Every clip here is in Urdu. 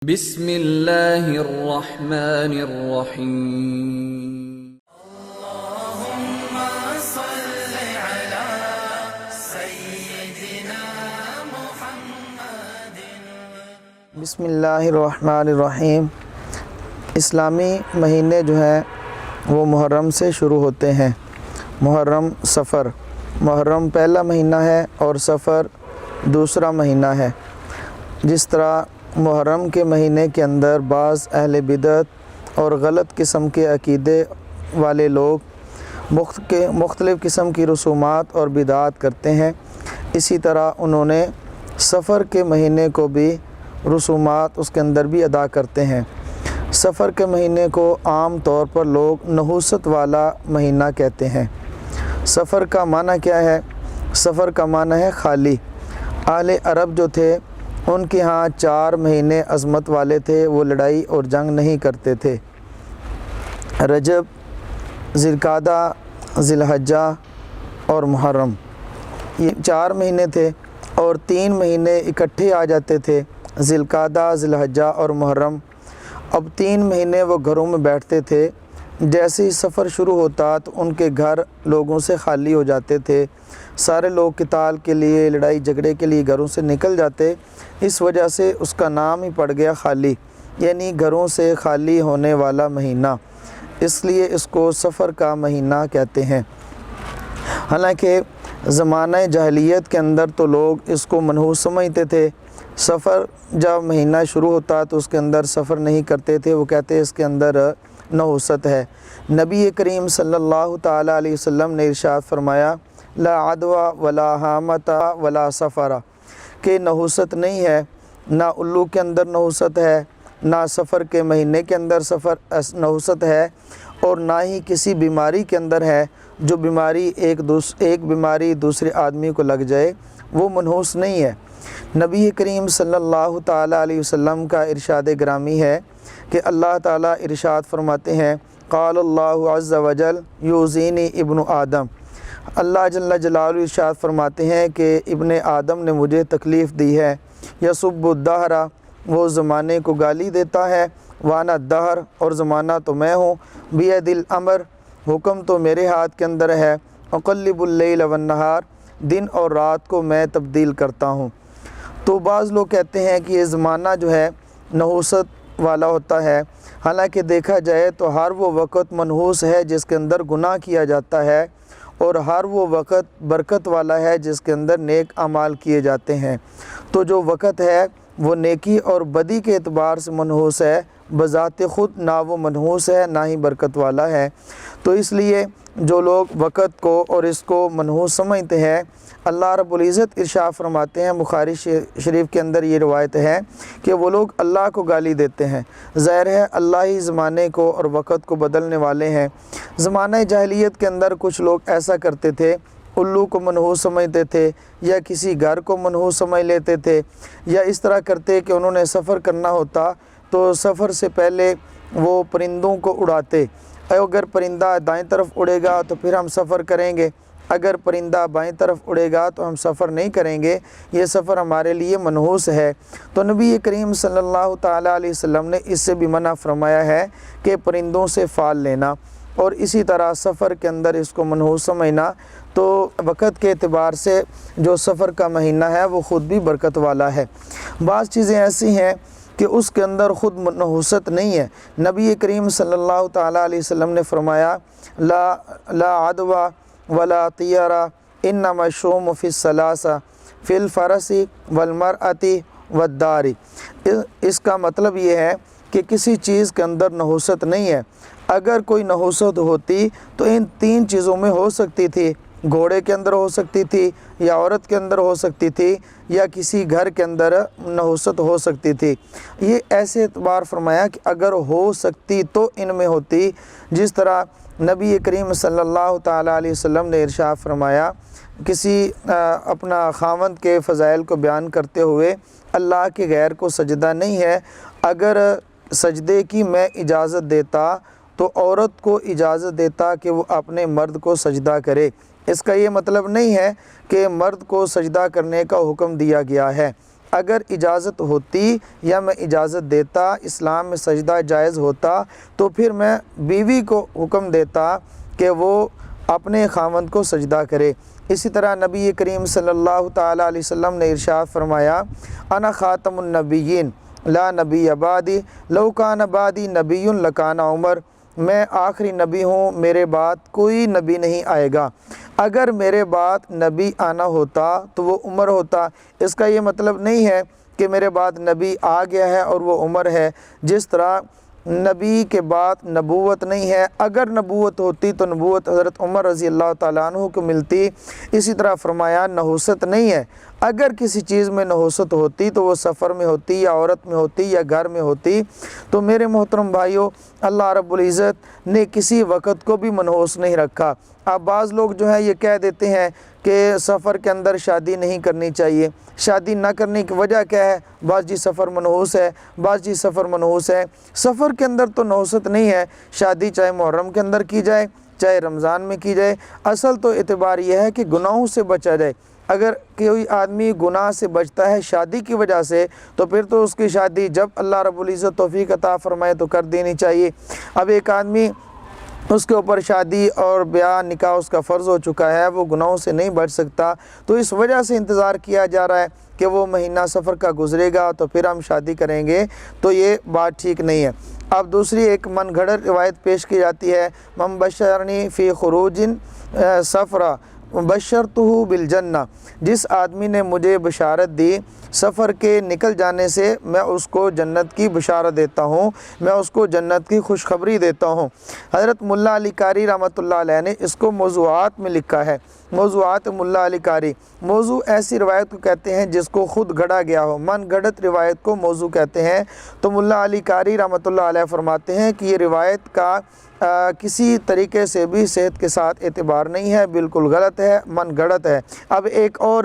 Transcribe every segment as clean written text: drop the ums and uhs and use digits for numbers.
بسم اللہ الرحمن الرحیم۔ بسم اللہ الرحمن الرحیم۔ اسلامی مہینے جو ہیں وہ محرم سے شروع ہوتے ہیں۔ محرم صفر، محرم پہلا مہینہ ہے اور صفر دوسرا مہینہ ہے۔ جس طرح محرم کے مہینے کے اندر بعض اہل بدعت اور غلط قسم کے عقیدے والے لوگ مختلف قسم کی رسومات اور بدعات کرتے ہیں، اسی طرح انہوں نے صفر کے مہینے کو بھی رسومات اس کے اندر بھی ادا کرتے ہیں۔ صفر کے مہینے کو عام طور پر لوگ نحوست والا مہینہ کہتے ہیں۔ صفر کا معنی کیا ہے؟ صفر کا معنی ہے خالی۔ اہل عرب جو تھے ان کے ہاں 4 مہینے عظمت والے تھے، وہ لڑائی اور جنگ نہیں کرتے تھے۔ رجب، ذوالقعدہ، ذی الحجہ اور محرم، یہ 4 مہینے تھے اور 3 مہینے اکٹھے آ جاتے تھے، ذی القعدہ، ذی الحجہ اور محرم۔ اب 3 مہینے وہ گھروں میں بیٹھتے تھے۔ جیسے ہی سفر شروع ہوتا تو ان کے گھر لوگوں سے خالی ہو جاتے تھے، سارے لوگ قتال کے لیے، لڑائی جھگڑے کے لیے گھروں سے نکل جاتے۔ اس وجہ سے اس کا نام ہی پڑ گیا خالی، یعنی گھروں سے خالی ہونے والا مہینہ، اس لیے اس کو صفر کا مہینہ کہتے ہیں۔ حالانکہ زمانہ جاہلیت کے اندر تو لوگ اس کو منحوس سمجھتے تھے۔ صفر جب مہینہ شروع ہوتا تو اس کے اندر سفر نہیں کرتے تھے، وہ کہتے اس کے اندر نحوست ہے۔ نبی کریم صلی اللہ تعالیٰ علیہ وسلم نے ارشاد فرمایا، لا عدوى ولا حامۃ ولا سفر، کہ نحوست نہیں ہے، نہ الو کے اندر نحوست ہے، نہ سفر کے مہینے کے اندر نحوست ہے، اور نہ ہی کسی بیماری کے اندر ہے۔ جو بیماری ایک بیماری دوسرے آدمی کو لگ جائے وہ منحوس نہیں ہے۔ نبی کریم صلی اللہ تعالیٰ علیہ وسلم کا ارشاد گرامی ہے کہ اللہ تعالیٰ ارشاد فرماتے ہیں، قال اللہ عز وجل یؤذینی ابن آدم، اللہ جل جلالہ ارشاد فرماتے ہیں کہ ابن آدم نے مجھے تکلیف دی ہے۔ یسب الدہر، وہ زمانے کو گالی دیتا ہے، وانا الدہر، اور زمانہ تو میں ہوں، بید الامر، حکم تو میرے ہاتھ کے اندر ہے، اقلب اللیل والنہار، دن اور رات کو میں تبدیل کرتا ہوں۔ تو بعض لوگ کہتے ہیں کہ یہ زمانہ جو ہے نحوست والا ہوتا ہے، حالانکہ دیکھا جائے تو ہر وہ وقت منحوس ہے جس کے اندر گناہ کیا جاتا ہے، اور ہر وہ وقت برکت والا ہے جس کے اندر نیک اعمال کیے جاتے ہیں۔ تو جو وقت ہے وہ نیکی اور بدی کے اعتبار سے منحوس ہے، بذات خود نہ وہ منحوس ہے نہ ہی برکت والا ہے۔ تو اس لیے جو لوگ وقت کو اور اس کو منحوس سمجھتے ہیں، اللہ رب العزت ارشاد فرماتے ہیں، بخاری شریف کے اندر یہ روایت ہے کہ وہ لوگ اللہ کو گالی دیتے ہیں۔ ظاہر ہے اللہ ہی زمانے کو اور وقت کو بدلنے والے ہیں۔ زمانہ جاہلیت کے اندر کچھ لوگ ایسا کرتے تھے، الو کو منحوس سمجھتے تھے، یا کسی گھر کو منحوس سمجھ لیتے تھے، یا اس طرح کرتے کہ انہوں نے سفر کرنا ہوتا تو سفر سے پہلے وہ پرندوں کو اڑاتے، اگر پرندہ دائیں طرف اڑے گا تو پھر ہم سفر کریں گے، اگر پرندہ بائیں طرف اڑے گا تو ہم سفر نہیں کریں گے، یہ سفر ہمارے لیے منحوس ہے۔ تو نبی کریم صلی اللہ تعالیٰ علیہ وسلم نے اس سے بھی منع فرمایا ہے کہ پرندوں سے فال لینا، اور اسی طرح سفر کے اندر اس کو منحوس سمجھنا۔ تو وقت کے اعتبار سے جو سفر کا مہینہ ہے وہ خود بھی برکت والا ہے۔ بعض چیزیں ایسی ہیں کہ اس کے اندر خود نحوست نہیں ہے۔ نبی کریم صلی اللہ تعالیٰ علیہ وسلم نے فرمایا، لا عدوى ولا طیرہ انما الشوم فی الثلاثہ فی الفرس والمرأۃ والدار۔ اس کا مطلب یہ ہے کہ کسی چیز کے اندر نحوست نہیں ہے۔ اگر کوئی نحوست ہوتی تو ان 3 چیزوں میں ہو سکتی تھی، گھوڑے کے اندر ہو سکتی تھی، یا عورت کے اندر ہو سکتی تھی، یا کسی گھر کے اندر نحوست ہو سکتی تھی۔ یہ ایسے اعتبار فرمایا کہ اگر ہو سکتی تو ان میں ہوتی، جس طرح نبی کریم صلی اللہ تعالیٰ علیہ وسلم نے ارشاد فرمایا، کسی اپنا خاوند کے فضائل کو بیان کرتے ہوئے، اللہ کے غیر کو سجدہ نہیں ہے، اگر سجدے کی میں اجازت دیتا تو عورت کو اجازت دیتا کہ وہ اپنے مرد کو سجدہ کرے۔ اس کا یہ مطلب نہیں ہے کہ مرد کو سجدہ کرنے کا حکم دیا گیا ہے، اگر اجازت ہوتی یا میں اجازت دیتا، اسلام میں سجدہ جائز ہوتا، تو پھر میں بیوی کو حکم دیتا کہ وہ اپنے خاوند کو سجدہ کرے۔ اسی طرح نبی کریم صلی اللہ تعالیٰ علیہ وسلم نے ارشاد فرمایا، انا خاتم النبیین لا نبی بعدی لو کان بعدی نبی لکان عمر، میں آخری نبی ہوں، میرے بعد کوئی نبی نہیں آئے گا، اگر میرے بعد نبی آنا ہوتا تو وہ عمر ہوتا۔ اس کا یہ مطلب نہیں ہے کہ میرے بعد نبی آ گیا ہے اور وہ عمر ہے، جس طرح نبی کے بعد نبوت نہیں ہے، اگر نبوت ہوتی تو نبوت حضرت عمر رضی اللہ تعالیٰ عنہ کو ملتی۔ اسی طرح فرمایا نحوست نہیں ہے، اگر کسی چیز میں نحوست ہوتی تو وہ سفر میں ہوتی یا عورت میں ہوتی یا گھر میں ہوتی۔ تو میرے محترم بھائیوں، اللہ رب العزت نے کسی وقت کو بھی منحوس نہیں رکھا۔ اب بعض لوگ جو ہیں یہ کہہ دیتے ہیں کہ سفر کے اندر شادی نہیں کرنی چاہیے، شادی نہ کرنے کی وجہ کیا ہے؟ بعض جی سفر منحوس ہے، بعض جی سفر منحوس ہے۔ سفر کے اندر تو نحوست نہیں ہے، شادی چاہے محرم کے اندر کی جائے چاہے رمضان میں کی جائے، اصل تو اعتبار یہ ہے کہ گناہوں سے بچا جائے۔ اگر کوئی آدمی گناہ سے بچتا ہے شادی کی وجہ سے، تو پھر تو اس کی شادی جب اللہ رب العزت توفیق عطا فرمائے تو کر دینی چاہیے۔ اب ایک آدمی اس کے اوپر شادی اور بیاہ نکاح اس کا فرض ہو چکا ہے، وہ گناہوں سے نہیں بچ سکتا، تو اس وجہ سے انتظار کیا جا رہا ہے کہ وہ مہینہ سفر کا گزرے گا تو پھر ہم شادی کریں گے، تو یہ بات ٹھیک نہیں ہے۔ اب دوسری ایک من گھڑت روایت پیش کی جاتی ہے، من بشرنی فی خروج سفرہ بشرتہ بالجنہ، جس آدمی نے مجھے بشارت دی سفر کے نکل جانے سے، میں اس کو جنت کی بشارت دیتا ہوں، میں اس کو جنت کی خوشخبری دیتا ہوں۔ حضرت ملا علی قاری رحمۃ اللہ علیہ نے اس کو موضوعات میں لکھا ہے، موضوعات ملا علی قاری۔ موضوع ایسی روایت کو کہتے ہیں جس کو خود گھڑا گیا ہو، من گھڑت روایت کو موضوع کہتے ہیں۔ تو ملا علی قاری رحمۃ اللہ علیہ فرماتے ہیں کہ یہ روایت کا کسی طریقے سے بھی صحت کے ساتھ اعتبار نہیں ہے، بالکل غلط ہے، من گھڑت ہے۔ اب ایک اور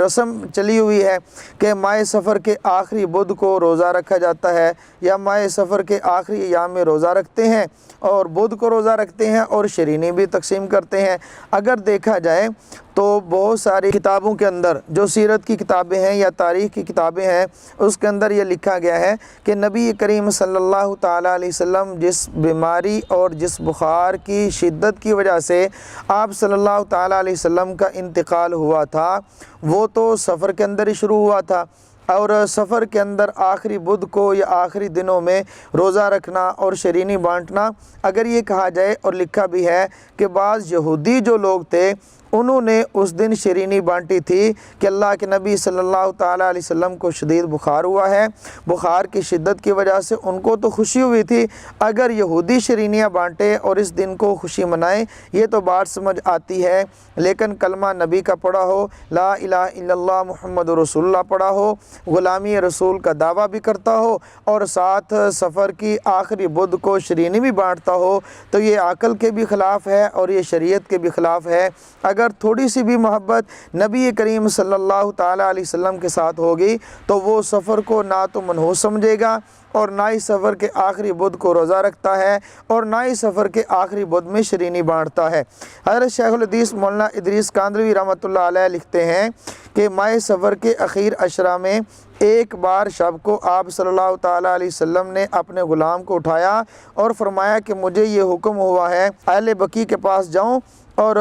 رسم چلی ہوئی ہے کہ ماہ سفر کے آخری بدھ کو روزہ رکھا جاتا ہے، یا ماہ سفر کے آخری ایام میں روزہ رکھتے ہیں اور بدھ کو روزہ رکھتے ہیں اور شرینی بھی تقسیم کرتے ہیں۔ اگر دیکھا جائے تو بہت ساری کتابوں کے اندر جو سیرت کی کتابیں ہیں یا تاریخ کی کتابیں ہیں، اس کے اندر یہ لکھا گیا ہے کہ نبی کریم صلی اللہ تعالیٰ علیہ وسلم جس بیماری اور جس بخار کی شدت کی وجہ سے آپ صلی اللہ تعالیٰ علیہ وسلم کا انتقال ہوا تھا، وہ تو سفر کے اندر ہی شروع ہوا تھا، اور سفر کے اندر آخری بدھ کو یا آخری دنوں میں روزہ رکھنا اور شرینی بانٹنا، اگر یہ کہا جائے اور لکھا بھی ہے کہ بعض یہودی جو لوگ تھے انہوں نے اس دن شرینی بانٹی تھی کہ اللہ کے نبی صلی اللہ تعالیٰ علیہ وسلم کو شدید بخار ہوا ہے، بخار کی شدت کی وجہ سے ان کو تو خوشی ہوئی تھی، اگر یہودی شرینیاں بانٹے اور اس دن کو خوشی منائیں یہ تو بات سمجھ آتی ہے، لیکن کلمہ نبی کا پڑھا ہو، لا الہ الا اللہ محمد رسول اللہ پڑھا ہو، غلامی رسول کا دعویٰ بھی کرتا ہو اور ساتھ سفر کی آخری بدھ کو شرینی بھی بانٹتا ہو، تو یہ عقل کے بھی خلاف ہے اور یہ شریعت کے بھی خلاف ہے۔ اگر تھوڑی سی بھی محبت نبی کریم صلی اللہ تعالیٰ علیہ وسلم کے ساتھ ہوگی تو وہ سفر کو نہ تو منحوس سمجھے گا اور نہ ہی سفر کے آخری بدھ کو روزہ رکھتا ہے اور نہ ہی سفر کے آخری بدھ میں شرینی بانٹتا ہے۔ حضرت شیخ الحدیث مولانا ادریس کاندھلوی رحمۃ اللہ علیہ لکھتے ہیں کہ ماہ سفر کے اخیر عشرہ میں ایک بار شب کو آپ صلی اللہ تعالیٰ علیہ وسلم نے اپنے غلام کو اٹھایا اور فرمایا کہ مجھے یہ حکم ہوا ہے اہل بقیع کے پاس جاؤں اور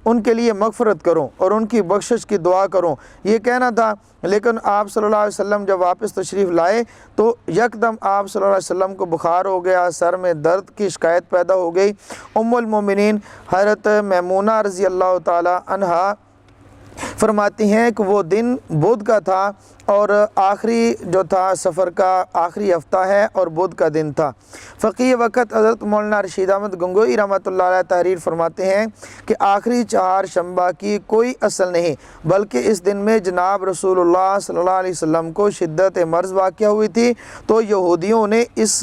ان کے لیے مغفرت کروں اور ان کی بخشش کی دعا کروں، یہ کہنا تھا۔ لیکن آپ صلی اللہ علیہ وسلم جب واپس تشریف لائے تو یکدم آپ صلی اللہ علیہ وسلم کو بخار ہو گیا، سر میں درد کی شکایت پیدا ہو گئی۔ ام المومنین حضرت میمونہ رضی اللہ تعالی عنہا فرماتی ہیں کہ وہ دن بدھ کا تھا اور آخری جو تھا سفر کا آخری ہفتہ ہے اور بدھ کا دن تھا۔ فقیہ وقت حضرت مولانا رشید احمد گنگوئی رحمۃ اللہ علیہ تحریر فرماتے ہیں کہ آخری چہار شنبہ کی کوئی اصل نہیں، بلکہ اس دن میں جناب رسول اللہ صلی اللہ علیہ وسلم کو شدت مرض واقع ہوئی تھی، تو یہودیوں نے اس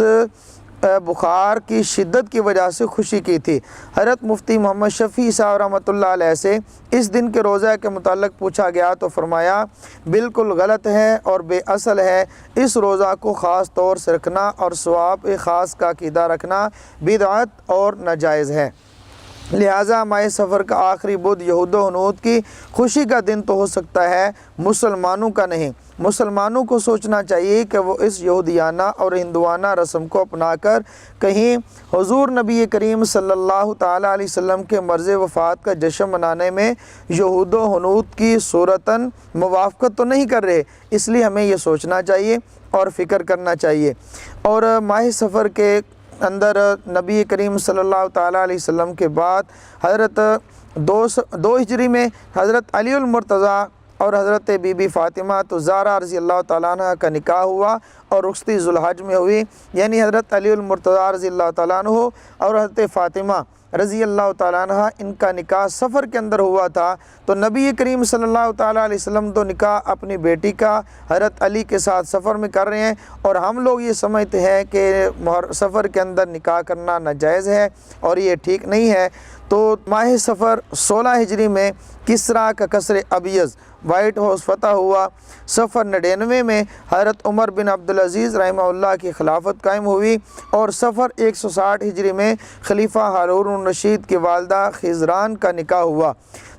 بخار کی شدت کی وجہ سے خوشی کی تھی۔ حضرت مفتی محمد شفیع صاحب رحمۃ اللہ علیہ سے اس دن کے روزہ کے متعلق پوچھا گیا تو فرمایا بالکل غلط ہے اور بے اصل ہے، اس روزہ کو خاص طور سے رکھنا اور ثواب خاص کا عقیدہ رکھنا بدعت اور ناجائز ہے۔ لہٰذا ماہ سفر کا آخری بدھ یہود و ہنود کی خوشی کا دن تو ہو سکتا ہے، مسلمانوں کا نہیں۔ مسلمانوں کو سوچنا چاہیے کہ وہ اس یہودیانہ اور ہندوانہ رسم کو اپنا کر کہیں حضور نبی کریم صلی اللہ تعالیٰ علیہ وسلم کے مرض وفات کا جشن منانے میں یہود و ہنود کی صورتاً موافقت تو نہیں کر رہے۔ اس لیے ہمیں یہ سوچنا چاہیے اور فکر کرنا چاہیے۔ اور ماہ سفر کے اندر نبی کریم صلی اللہ تعالیٰ علیہ وسلم کے بعد حضرت دو ہجری میں حضرت علی المرتضیٰ اور حضرت بی بی فاطمہ الزہرا رضی اللہ تعالیٰ عنہ کا نکاح ہوا اور رخصتی ذوالحج میں ہوئی، یعنی حضرت علی المرتضیٰ رضی اللہ تعالیٰ عنہ اور حضرت فاطمہ رضی اللہ تعالیٰ عنہ ان کا نکاح سفر کے اندر ہوا تھا۔ تو نبی کریم صلی اللہ تعالیٰ علیہ وسلم تو نکاح اپنی بیٹی کا حضرت علی کے ساتھ سفر میں کر رہے ہیں، اور ہم لوگ یہ سمجھتے ہیں کہ سفر کے اندر نکاح کرنا ناجائز ہے اور یہ ٹھیک نہیں ہے۔ تو ماہ سفر 16 ہجری میں کسریٰ کا قصر ابیض وائٹ ہاؤس فتح ہوا۔ سفر 99 میں حضرت عمر بن عبدالعزیز رحمہ اللہ کی خلافت قائم ہوئی، اور سفر 160 ہجری میں خلیفہ ہارون الرشید کی والدہ خزران کا نکاح ہوا۔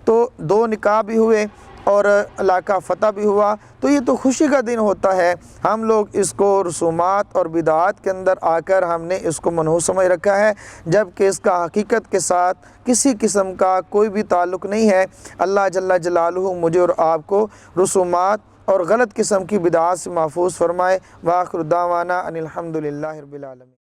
تو 2 نکاح بھی ہوئے اور علاقہ فتح بھی ہوا۔ تو یہ تو خوشی کا دن ہوتا ہے، ہم لوگ اس کو رسومات اور بدعات کے اندر آ کر ہم نے اس کو منحوس سمجھ رکھا ہے، جبکہ اس کا حقیقت کے ساتھ کسی قسم کا کوئی بھی تعلق نہیں ہے۔ اللہ جل جلالہ مجھے اور آپ کو رسومات اور غلط قسم کی بدعات سے محفوظ فرمائے۔ وآخر دعوانا ان الحمد للہ رب العالمین۔